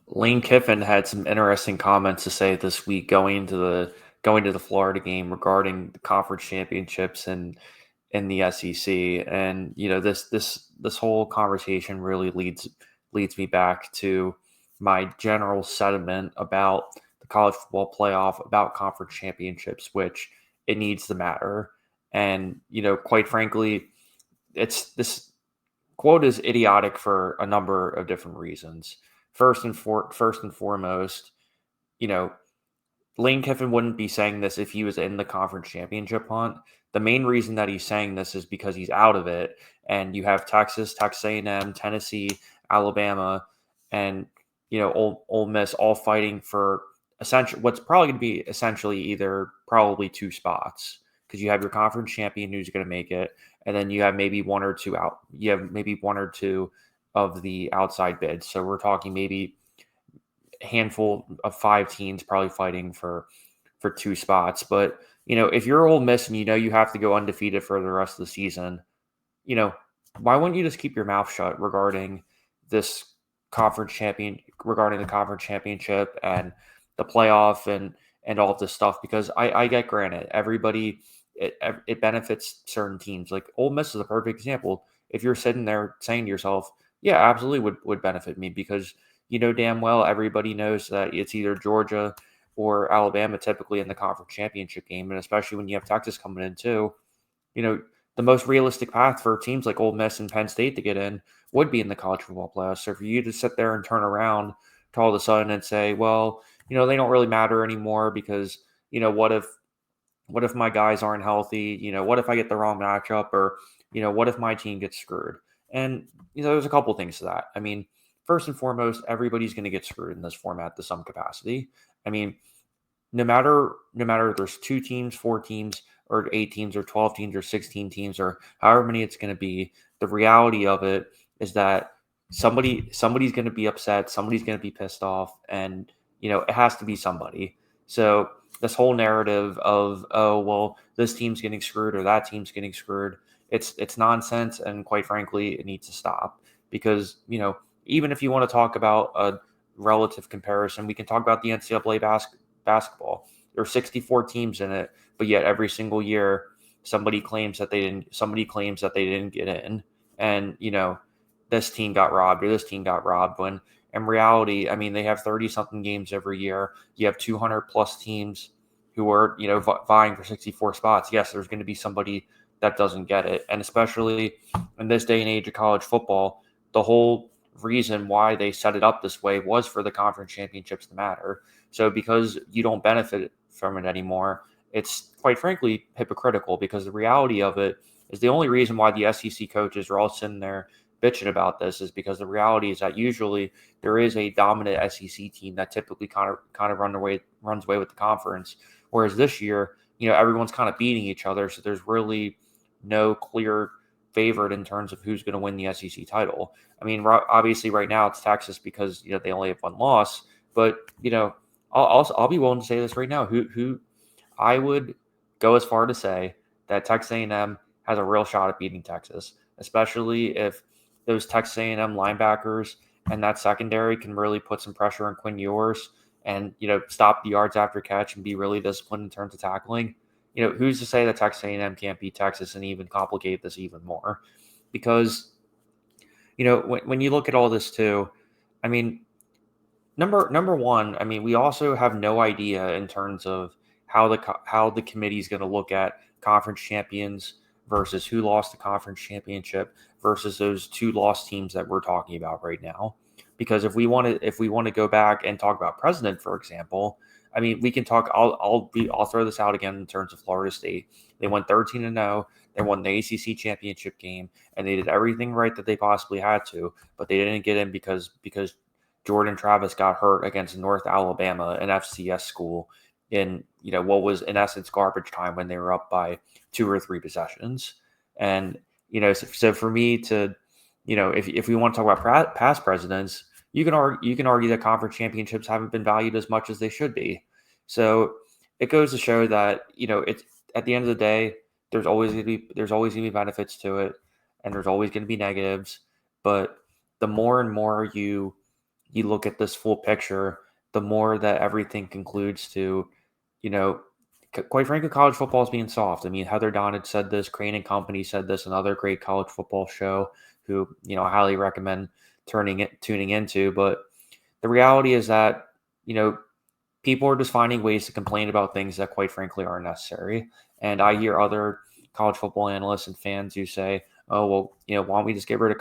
Lane Kiffin had some interesting comments to say this week going to the Florida game regarding the conference championships and in the SEC. And this whole conversation really leads me back to my general sentiment about the college football playoff, about conference championships, which it needs to matter. And quite frankly, it's this quote is idiotic for a number of different reasons. First and foremost, you know, Lane Kiffin wouldn't be saying this if he was in the conference championship hunt. The main reason that he's saying this is because he's out of it, and you have Texas, Texas A&M, Tennessee, Alabama, and Ole Miss all fighting for essentially what's probably going to be essentially either probably two spots because you have your conference champion who's going to make it, and then you have maybe one or two out. You have maybe one or two of the outside bids. So we're talking maybe handful of five teams probably fighting for two spots. But if you're Ole Miss and you have to go undefeated for the rest of the season, you know, why wouldn't you just keep your mouth shut regarding this regarding the conference championship and the playoff and all of this stuff? Because I get granted, everybody it benefits certain teams. Like Ole Miss is a perfect example. If you're sitting there saying to yourself, yeah, absolutely would benefit me because damn well everybody knows that it's either Georgia or Alabama typically in the conference championship game, and especially when you have Texas coming in too, you know, the most realistic path for teams like Ole Miss and Penn State to get in would be in the college football playoffs. So for you to sit there and turn around to all of a sudden and say, well, they don't really matter anymore because, what if my guys aren't healthy? What if I get the wrong matchup or, what if my team gets screwed? And, there's a couple things to that. I mean, first and foremost, everybody's going to get screwed in this format to some capacity. I mean, no matter if there's two teams, four teams, or eight teams, or 12 teams, or 16 teams, or however many it's going to be, the reality of it is that somebody's going to be upset, somebody's going to be pissed off, and it has to be somebody. So this whole narrative of, oh well, this team's getting screwed or that team's getting screwed, it's nonsense, and quite frankly, it needs to stop because even if you want to talk about a relative comparison, we can talk about the NCAA basketball. There are 64 teams in it, but yet every single year somebody claims that they didn't get in, and this team got robbed or this team got robbed, when in reality, I mean, they have 30 something games every year. You have 200 plus teams who are vying for 64 spots. Yes, there's going to be somebody that doesn't get it, and especially in this day and age of college football, the whole reason why they set it up this way was for the conference championships to matter. So because you don't benefit from it anymore, it's quite frankly hypocritical, because the reality of it is the only reason why the SEC coaches are all sitting there bitching about this is because the reality is that usually there is a dominant SEC team that typically kind of runs away with the conference, whereas this year, everyone's kind of beating each other, so there's really no clear favorite in terms of who's going to win the SEC title. I mean, obviously right now it's Texas because they only have one loss, but I'll be willing to say this right now. Who I would go as far to say that Texas A&M has a real shot at beating Texas, especially if those Texas A&M linebackers and that secondary can really put some pressure on Quinn Ewers and stop the yards after catch and be really disciplined in terms of tackling. Who's to say that Texas A&M can't beat Texas and even complicate this even more? Because when you look at all this too, I mean, number one, I mean, we also have no idea in terms of how the committee is going to look at conference champions versus who lost the conference championship versus those two lost teams that we're talking about right now. Because if we want to go back and talk about president, for example, I mean, we can talk. I'll throw this out again in terms of Florida State. They went 13-0. They won the ACC championship game, and they did everything right that they possibly had to, but they didn't get in because Jordan Travis got hurt against North Alabama, an FCS school, in what was in essence garbage time when they were up by two or three possessions. And so for me to if we want to talk about past presidents, you can argue that conference championships haven't been valued as much as they should be. So it goes to show that it's at the end of the day, there's always going to be benefits to it, and there's always going to be negatives. But the more and more you you look at this full picture, the more that everything concludes to, you know, quite frankly, college football is being soft. I mean, Heather Donald said this, Crane and Company said this, another great college football show who, I highly recommend tuning into. But the reality is that, people are just finding ways to complain about things that quite frankly aren't necessary. And I hear other college football analysts and fans who say, oh, well, why don't we just get rid of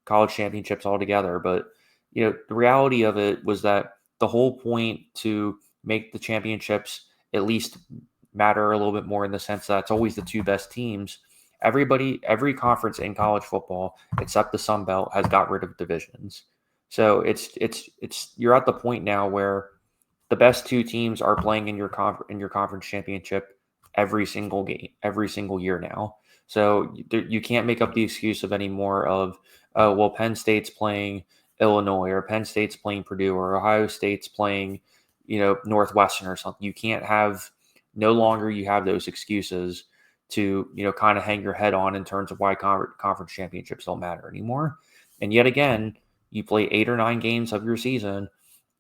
college championships altogether? But, the reality of it was that the whole point to make the championships at least matter a little bit more in the sense that it's always the two best teams. Every conference in college football, except the Sun Belt, has got rid of divisions. So it's you're at the point now where the best two teams are playing in your conference championship every single game, every single year now. So you can't make up the excuse of anymore of, oh, well, Penn State's playing Illinois, or Penn State's playing Purdue, or Ohio State's playing, Northwestern or something. No longer you have those excuses to, kind of hang your head on in terms of why conference championships don't matter anymore. And yet again, you play 8 or 9 games of your season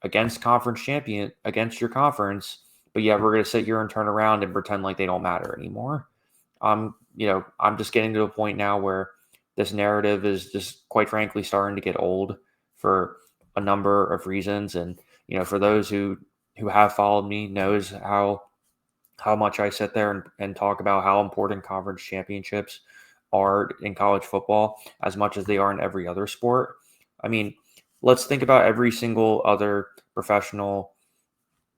against your conference, but yeah, we're going to sit here and turn around and pretend like they don't matter anymore. I'm just getting to a point now where this narrative is just quite frankly starting to get old for a number of reasons. And, for those who have followed me knows how much I sit there and talk about how important conference championships are in college football as much as they are in every other sport. I mean, let's think about every single other professional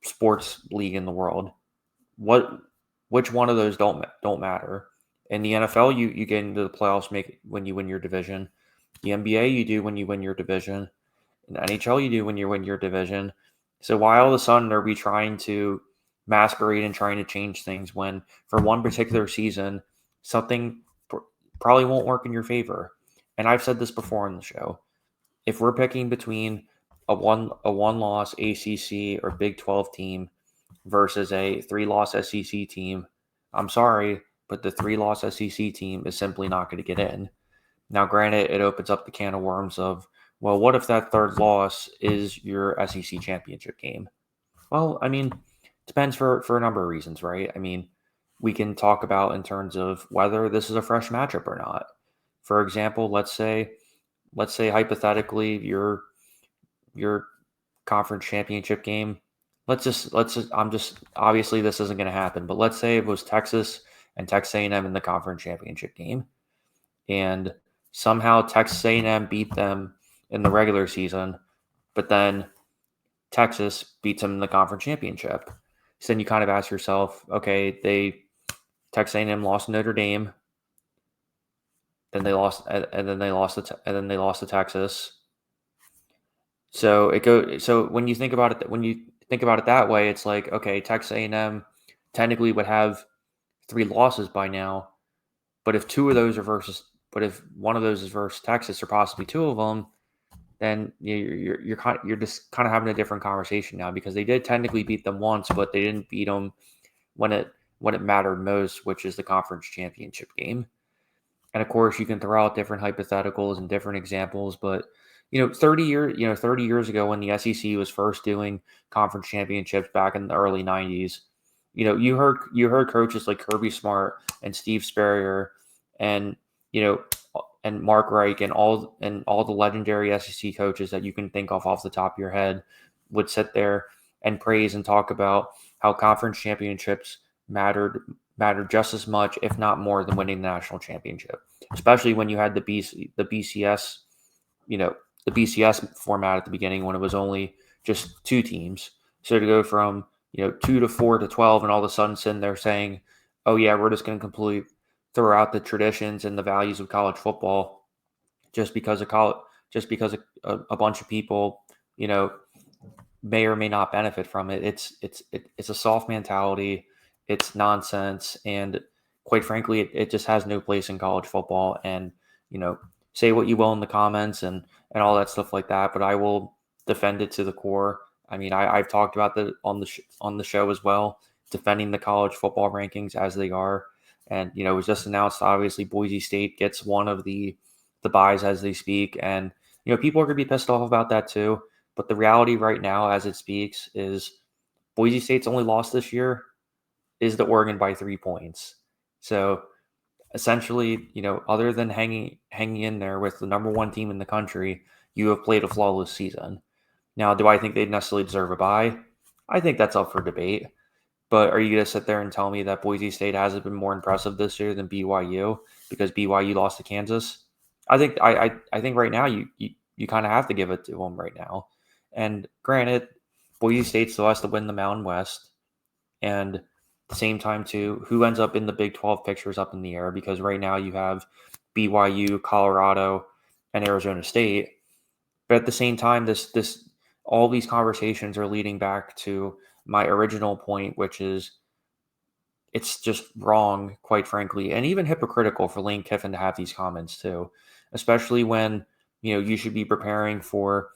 sports league in the world. Which one of those don't matter? In the NFL, you get into the playoffs when you win your division. The NBA, you do when you win your division. In the NHL, you do when you win your division. So why all of a sudden are we trying to masquerade and trying to change things when for one particular season something probably won't work in your favor? And I've said this before on the show. If we're picking between a one loss ACC or Big 12 team versus a 3-loss SEC team, I'm sorry, but the 3-loss SEC team is simply not going to get in. Now, granted, it opens up the can of worms of, well, what if that third loss is your SEC championship game? Well, I mean, depends for a number of reasons, right? I mean, we can talk about in terms of whether this is a fresh matchup or not. For example, let's say hypothetically your conference championship game. Let's just I'm just obviously this isn't going to happen, but let's say it was Texas and Texas A&M in the conference championship game, and somehow Texas A&M beat them in the regular season, but then Texas beats them in the conference championship. So then you kind of ask yourself, okay, Texas A&M lost to Notre Dame, then they lost, and then they lost to Texas. So when you think about it that way, it's like, okay, Texas A&M technically would have 3 losses by now, but if one of those is versus Texas, or possibly 2 of them, then you're just kind of having a different conversation now, because they did technically beat them once, but they didn't beat them when it mattered most, which is the conference championship game. And of course, you can throw out different hypotheticals and different examples, but 30 years ago, when the SEC was first doing conference championships back in the early 90s, you heard coaches like Kirby Smart and Steve Spurrier and and Mark Reich and all the legendary SEC coaches that you can think of off the top of your head would sit there and praise and talk about how conference championships mattered just as much, if not more, than winning the national championship. Especially when you had the BCS, the BCS format at the beginning, when it was only just 2 teams. So to go from 2 to 4 to 12, and all of a sudden sitting there saying, "Oh yeah, we're just going to completely throw out the traditions and the values of college football just because a bunch of people, may or may not benefit from it." It's a soft mentality. It's nonsense, and quite frankly, it just has no place in college football. And say what you will in the comments and all that stuff like that, but I will defend it to the core. I mean, I've talked about that on the show as well, defending the college football rankings as they are. And it was just announced, obviously, Boise State gets one of the buys as they speak, and People are going to be pissed off about that too. But the reality right now, as it speaks, is Boise State's only loss this year is the Oregon by 3 points. So essentially, other than hanging in there with the number one team in the country, you have played a flawless season. Now, do I think they necessarily deserve a bye? I think that's up for debate. But are you going to sit there and tell me that Boise State hasn't been more impressive this year than BYU because BYU lost to Kansas? I think right now you kind of have to give it to them right now. And granted, Boise State still has to win the Mountain West, and at the same time too, who ends up in the Big 12 picture is up in the air because right now you have BYU, Colorado, and Arizona State. But at the same time, this all these conversations are leading back to my original point, which is it's just wrong, quite frankly, and even hypocritical for Lane Kiffin to have these comments too, especially when you should be preparing for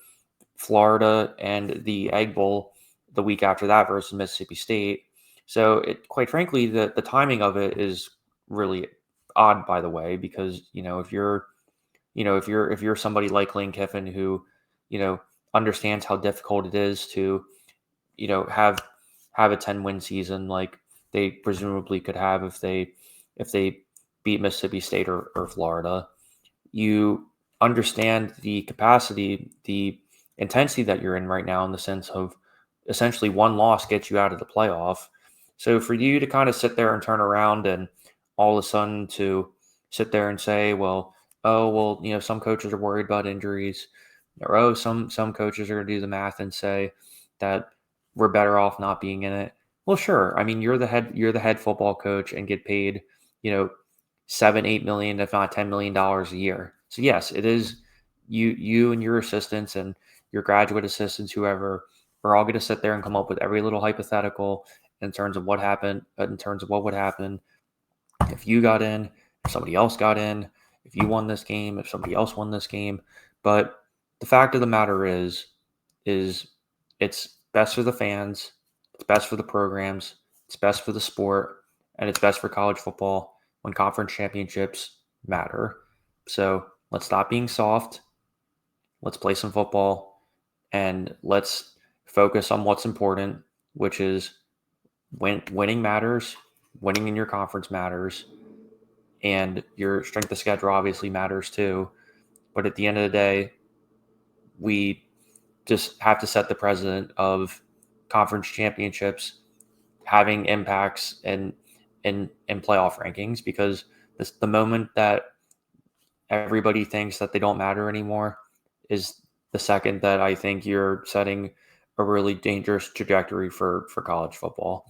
Florida and the Egg Bowl the week after that versus Mississippi State. So quite frankly, the timing of it is really odd, by the way, because if you're somebody like Lane Kiffin who you know understands how difficult it is to have a 10-win season like they presumably could have if they beat Mississippi State or Florida. You understand the capacity, the intensity that you're in right now in the sense of essentially one loss gets you out of the playoff. So for you to kind of sit there and turn around and all of a sudden to sit there and say, well, oh, well, some coaches are worried about injuries, or oh, some coaches are going to do the math and say that we're better off not being in it. Well, sure. I mean, you're the head football coach and get paid, 7, 8 million, if not $10 million a year. So yes, it is you and your assistants and your graduate assistants, whoever, are all going to sit there and come up with every little hypothetical in terms of what happened, in terms of what would happen if you got in, if somebody else got in, if you won this game, if somebody else won this game. But the fact of the matter is it's best for the fans, it's best for the programs, it's best for the sport, and it's best for college football when conference championships matter. So let's stop being soft. Let's play some football and let's focus on what's important, which is winning matters, winning in your conference matters, and your strength of schedule obviously matters too. But at the end of the day, we just have to set the precedent of conference championships having impacts in playoff rankings because the moment that everybody thinks that they don't matter anymore is the second that I think you're setting a really dangerous trajectory for college football.